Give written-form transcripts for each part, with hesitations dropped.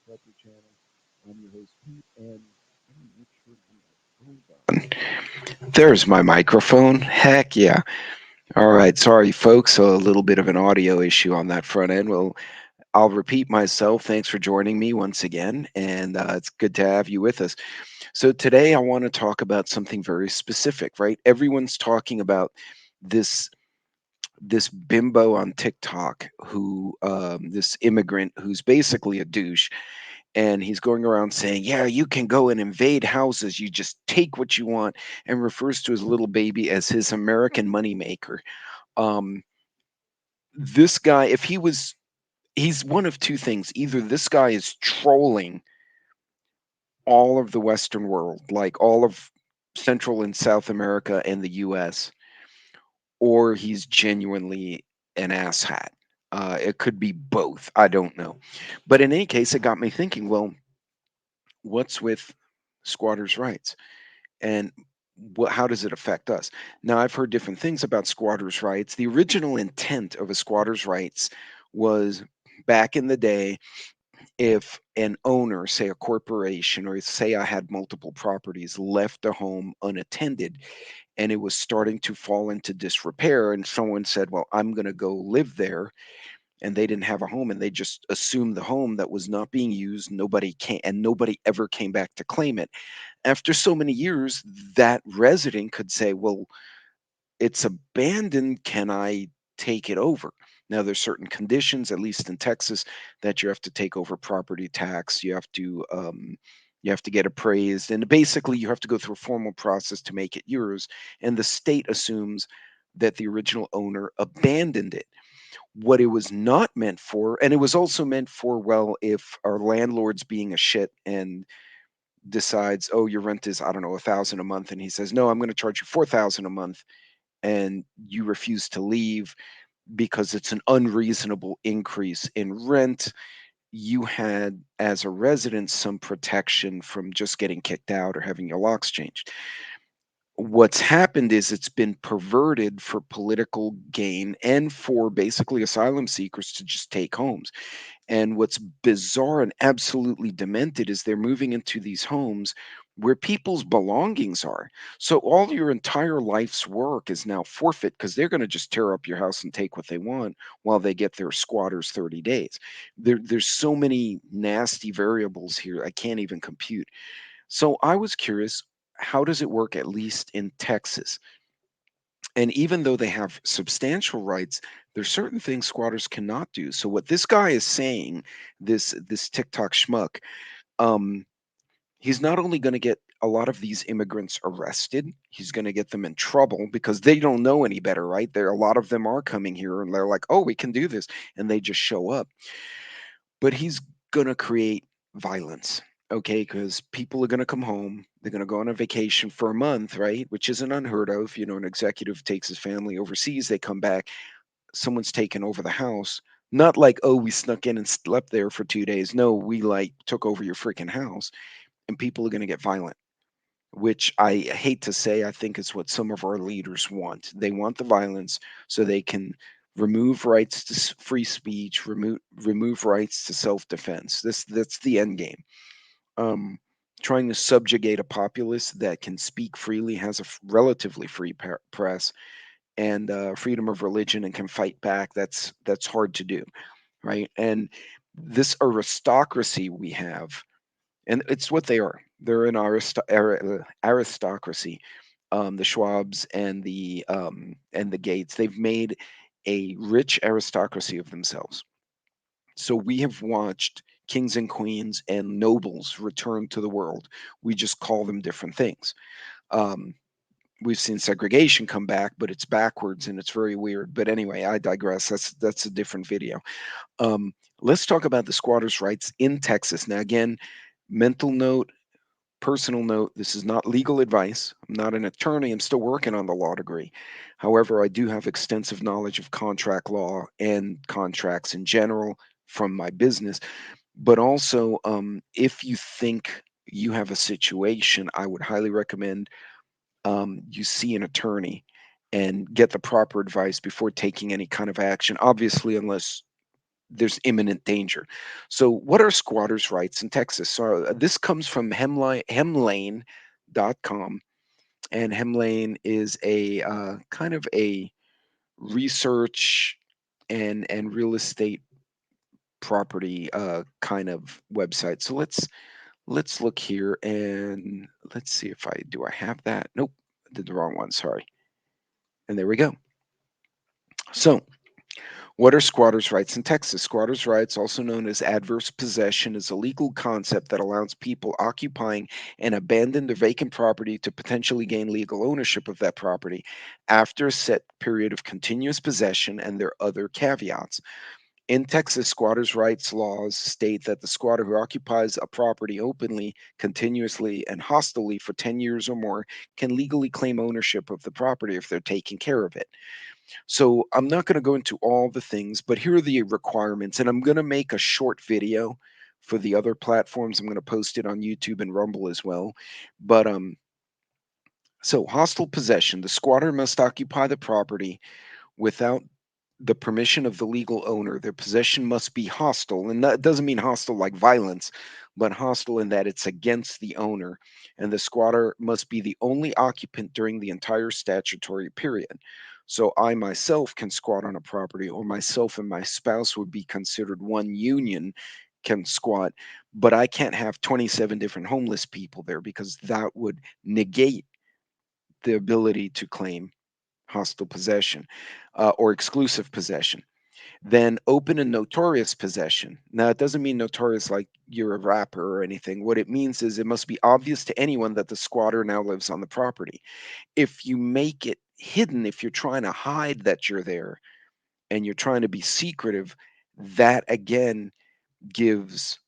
Sitrep channel. I'm your host, Pete, and let me make sure my hold on. There's my microphone. Heck yeah. All right. Sorry, folks. A little bit of an audio issue on that front end. Well, I'll repeat myself. Thanks for joining me once again, and it's good to have you with us. So today I want to talk about something very specific, right? Everyone's talking about this this bimbo on TikTok who this immigrant who's basically a douche, and he's going around saying, "Yeah, you can go and invade houses. You just take what you want," and refers to his little baby as his American moneymaker. Um, this guy, if he was, he's one of two things. Either this guy is trolling all of the Western world, like all of Central and South America and the US, or he's genuinely an asshat. It could be both. I don't know. But in any case, it got me thinking, well, what's with squatters' rights? And how does it affect us? Now, I've heard different things about squatters' rights. The original intent of a squatter's rights was back in the day, if an owner, say a corporation, or say I had multiple properties, left a home unattended and it was starting to fall into disrepair, and someone said, well, I'm going to go live there, and they didn't have a home and they just assumed the home that was not being used, nobody came, and nobody ever came back to claim it. After so many years, that resident could say, well, it's abandoned, can I take it over? Now there's certain conditions, at least in Texas, that you have to take over property tax, you have to get appraised, and basically you have to go through a formal process to make it yours, and the state assumes that the original owner abandoned it. What it was not meant for, and it was also meant for, well, if our landlord's being a shit and decides, oh, your rent is, I don't know, 1,000 a month, and he says, no, I'm going to charge you 4,000 a month, and you refuse to leave because it's an unreasonable increase in rent, you had, as a resident, some protection from just getting kicked out or having your locks changed. What's happened is it's been perverted for political gain and for basically asylum seekers to just take homes. And what's bizarre and absolutely demented is they're moving into these homes where people's belongings are. So all your entire life's work is now forfeit because they're going to just tear up your house and take what they want while they get their squatters 30 days. There's so many nasty variables here, I can't even compute. So I was curious, how does it work, at least in Texas? And even though they have substantial rights, there's certain things squatters cannot do. So what this guy is saying, this TikTok schmuck, um, he's not only going to get a lot of these immigrants arrested, he's going to get them in trouble because they don't know any better, right? There, a lot of them are coming here and they're like, "Oh, we can do this," and they just show up. But he's going to create violence, okay? Because people are going to come home, they're going to go on a vacation for a month, right? Which isn't unheard of. You know, an executive takes his family overseas, they come back, someone's taken over the house. Not like, oh, we snuck in and slept there for 2 days. No, we like took over your freaking house, and people are going to get violent, which I hate to say, I think is what some of our leaders want. They want the violence so they can remove rights to free speech, remove rights to self-defense. That's the end game. Um, Trying to subjugate a populace that can speak freely, has a relatively free press, and freedom of religion, and can fight back. That's hard to do, right? And this aristocracy we have, and it's what they are. They're an aristocracy. The Schwabs and the Gates. They've made a rich aristocracy of themselves. So we have watched kings and queens and nobles return to the world. We just call them different things. Um, we've seen segregation come back, but it's backwards and it's very weird. But anyway, I digress. That's a different video. Um, let's talk about the squatters' rights in Texas. Now, again, mental note, personal note, this is not legal advice. I'm not an attorney. I'm still working on the law degree. However, I do have extensive knowledge of contract law and contracts in general from my business. But also, if you think you have a situation, I would highly recommend you see an attorney and get the proper advice before taking any kind of action. Obviously, unless there's imminent danger. So, what are squatters' rights in Texas? So, this comes from Hemlane.com, and Hemlane is a kind of a research and real estate property kind of website. So let's look here and let's see if I have that. Nope, I did the wrong one. Sorry. And there we go. So, what are squatters' rights in Texas? Squatters' rights, also known as adverse possession, is a legal concept that allows people occupying an abandoned or vacant property to potentially gain legal ownership of that property after a set period of continuous possession, and there are other caveats. In Texas, squatters' rights laws state that the squatter who occupies a property openly, continuously, and hostilely for 10 years or more can legally claim ownership of the property if they're taking care of it. So I'm not going to go into all the things, but here are the requirements. And I'm going to make a short video for the other platforms. I'm going to post it on YouTube and Rumble as well. But so hostile possession, the squatter must occupy the property without the permission of the legal owner. Their possession must be hostile, and that doesn't mean hostile like violence, but hostile in that it's against the owner. And the squatter must be the only occupant during the entire statutory period. So I myself can squat on a property, or myself and my spouse would be considered one union, can squat, but I can't have 27 different homeless people there because that would negate the ability to claim hostile possession or exclusive possession. Then open and notorious possession. Now, it doesn't mean notorious like you're a rapper or anything. What it means is it must be obvious to anyone that the squatter now lives on the property. If you make it hidden, if you're trying to hide that you're there and you're trying to be secretive, that again gives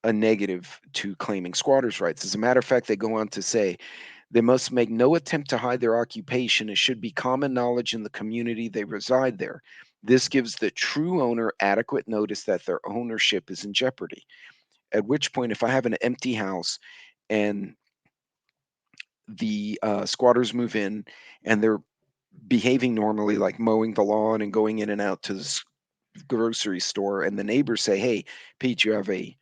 a negative to claiming squatters' rights. As a matter of fact, they go on to say they must make no attempt to hide their occupation. It should be common knowledge in the community they reside there. This gives the true owner adequate notice that their ownership is in jeopardy. At which point, if I have an empty house and the squatters move in and they're behaving normally, like mowing the lawn and going in and out to the grocery store, and the neighbors say, "Hey, Pete, you have a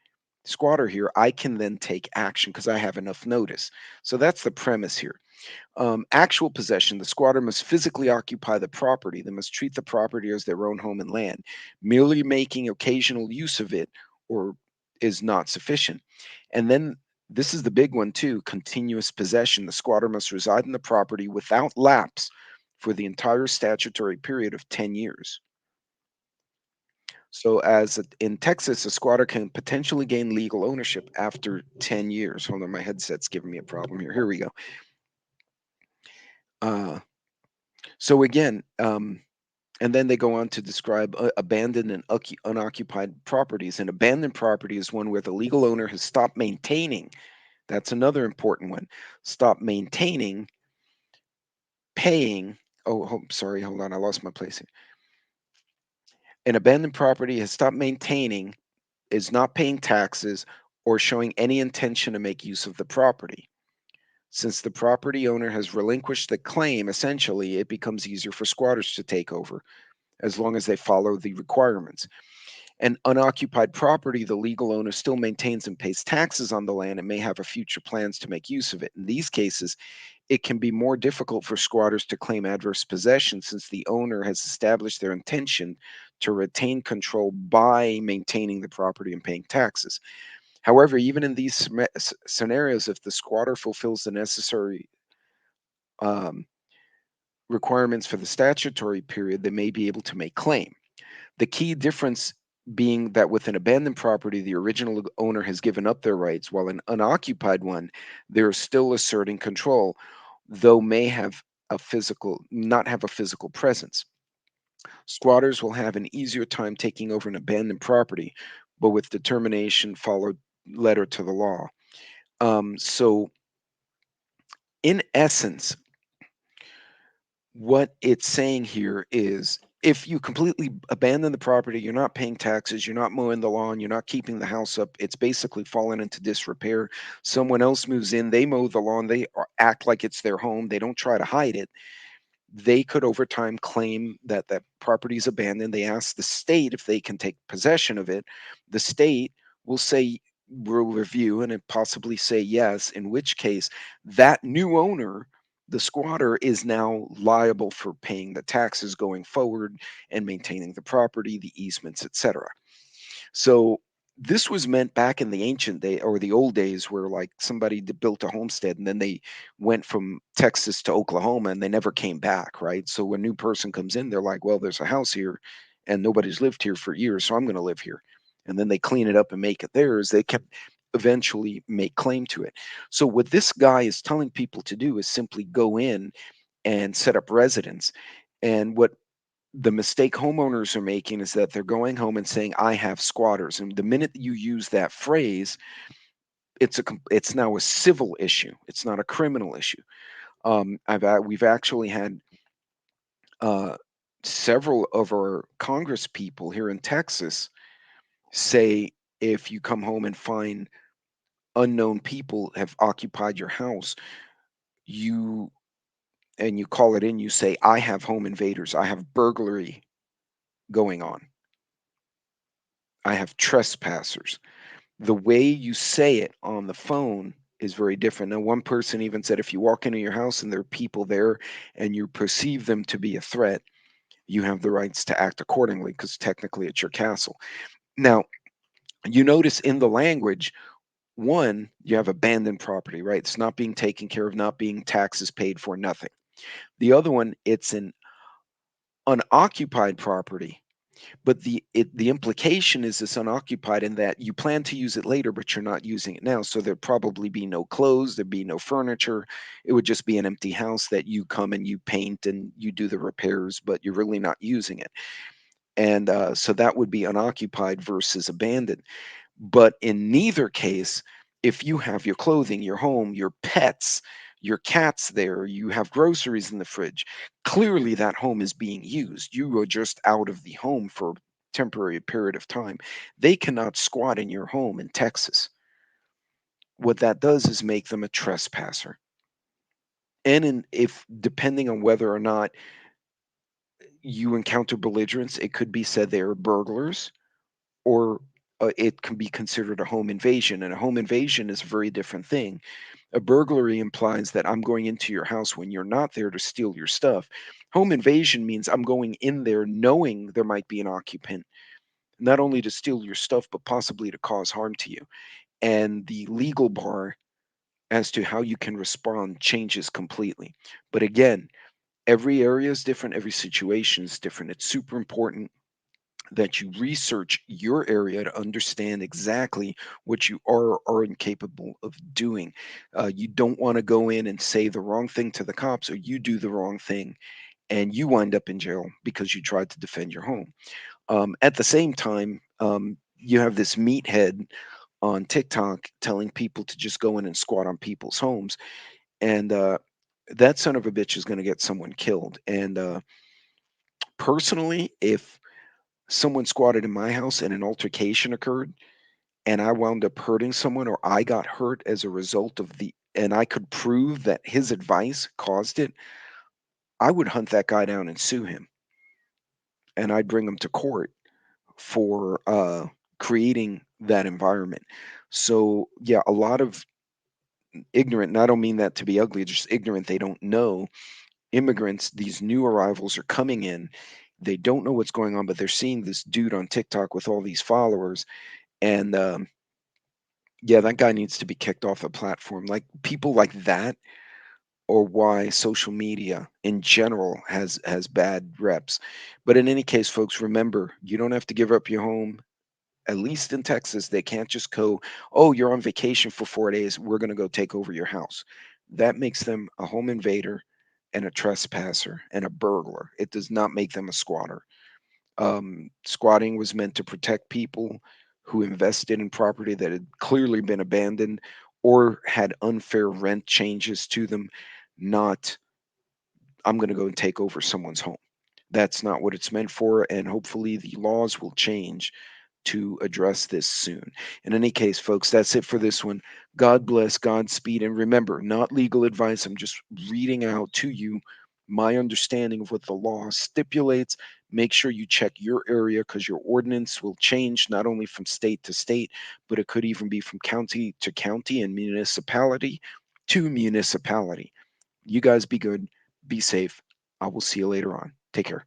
squatter here," I can then take action because I have enough notice. So that's the premise here. Actual possession, the squatter must physically occupy the property. They must treat the property as their own home and land. Merely making occasional use of it or is not sufficient. And then this is the big one too, continuous possession. The squatter must reside in the property without lapse for the entire statutory period of 10 years. So, in Texas, a squatter can potentially gain legal ownership after 10 years. Hold on, my headset's giving me a problem here. Here we go. Uh, so again, and then they go on to describe abandoned and unoccupied properties. An abandoned property is one where the legal owner has stopped maintaining. That's another important one. Stop maintaining, paying. Oh, sorry, hold on. I lost my place here. An abandoned property has stopped maintaining, is not paying taxes, or showing any intention to make use of the property. Since the property owner has relinquished the claim, essentially, it becomes easier for squatters to take over as long as they follow the requirements. An unoccupied property, the legal owner still maintains and pays taxes on the land and may have a future plans to make use of it. In these cases, it can be more difficult for squatters to claim adverse possession since the owner has established their intention to retain control by maintaining the property and paying taxes. However, even in these scenarios, if the squatter fulfills the necessary um, requirements for the statutory period, they may be able to make claim. The key difference being that with an abandoned property, the original owner has given up their rights, while an unoccupied one, they're still asserting control, though may have not have a physical presence. Squatters will have an easier time taking over an abandoned property, but with determination followed letter to the law. So, in essence, what it's saying here is if you completely abandon the property, you're not paying taxes, you're not mowing the lawn, you're not keeping the house up, it's basically fallen into disrepair. Someone else moves in, they mow the lawn, act like it's their home, they don't try to hide it. they could over time claim that that property is abandoned. They ask the state if they can take possession of it. The state will say, will review and it possibly say yes, in which case that new owner, the squatter, is now liable for paying the taxes going forward and maintaining the property, the easements, etc. So this was meant back in the ancient day or the old days where like somebody built a homestead and then they went from Texas to Oklahoma and they never came back, right? So when a new person comes in, they're like, well, there's a house here and nobody's lived here for years, so I'm going to live here. And then they clean it up and make it theirs. They can eventually make claim to it. So what this guy is telling people to do is simply go in and set up residence. And what the mistake homeowners are making is that they're going home and saying, I have squatters. And the minute you use that phrase, it's now a civil issue. It's not a criminal issue. We've actually had uh, several of our Congress people here in Texas say, if you come home and find unknown people have occupied your house, you and you call it in, you say, I have home invaders, I have burglary going on, I have trespassers. The way you say it on the phone is very different. Now, one person even said if you walk into your house and there are people there and you perceive them to be a threat, you have the rights to act accordingly because technically it's your castle. Now, you notice in the language, one, you have abandoned property, right? It's not being taken care of, not being taxes paid for, nothing. The other one, it's an unoccupied property. But the implication is it's unoccupied in that you plan to use it later, but you're not using it now. So there'd probably be no clothes, there'd be no furniture. It would just be an empty house that you come and you paint and you do the repairs, but you're really not using it. And so that would be unoccupied versus abandoned. But in neither case, if you have your clothing, your home, your pets, your cats there, you have groceries in the fridge, clearly that home is being used. You are just out of the home for a temporary period of time. They cannot squat in your home in Texas. What that does is make them a trespasser. If depending on whether or not you encounter belligerents, it could be said they are burglars or it can be considered a home invasion. And a home invasion is a very different thing. A burglary implies that I'm going into your house when you're not there to steal your stuff. Home invasion means I'm going in there knowing there might be an occupant, not only to steal your stuff, but possibly to cause harm to you. And the legal bar as to how you can respond changes completely. But again, every area is different, every situation is different. It's super important that you research your area to understand exactly what you are or aren't capable of doing. You don't want to go in and say the wrong thing to the cops, or you do the wrong thing and you wind up in jail because you tried to defend your home. At the same time, you have this meathead on TikTok telling people to just go in and squat on people's homes, and that son of a bitch is going to get someone killed. And personally, if someone squatted in my house and an altercation occurred and I wound up hurting someone or I got hurt as a result of and I could prove that his advice caused it, I would hunt that guy down and sue him and I'd bring him to court for creating that environment. So, yeah, a lot of ignorant, and I don't mean that to be ugly, just ignorant, they don't know. Immigrants, these new arrivals are coming in. They don't know what's going on, but they're seeing this dude on TikTok with all these followers. And yeah, that guy needs to be kicked off the platform. Like people like that, or why social media in general has bad reps. But in any case, folks, remember you don't have to give up your home. At least in Texas, they can't just go, "Oh, you're on vacation for 4 days. We're going to go take over your house." That makes them a home invader and a trespasser and a burglar. It does not make them a squatter. Squatting was meant to protect people who invested in property that had clearly been abandoned or had unfair rent changes to them, not I'm going to go and take over someone's home. That's not what it's meant for, and hopefully the laws will change to address this soon. In any case, folks, that's it for this one. God bless, Godspeed, and remember, not legal advice. I'm just reading out to you my understanding of what the law stipulates. Make sure you check your area because your ordinance will change not only from state to state, but it could even be from county to county and municipality to municipality. You guys be good, be safe. I will see you later on. Take care.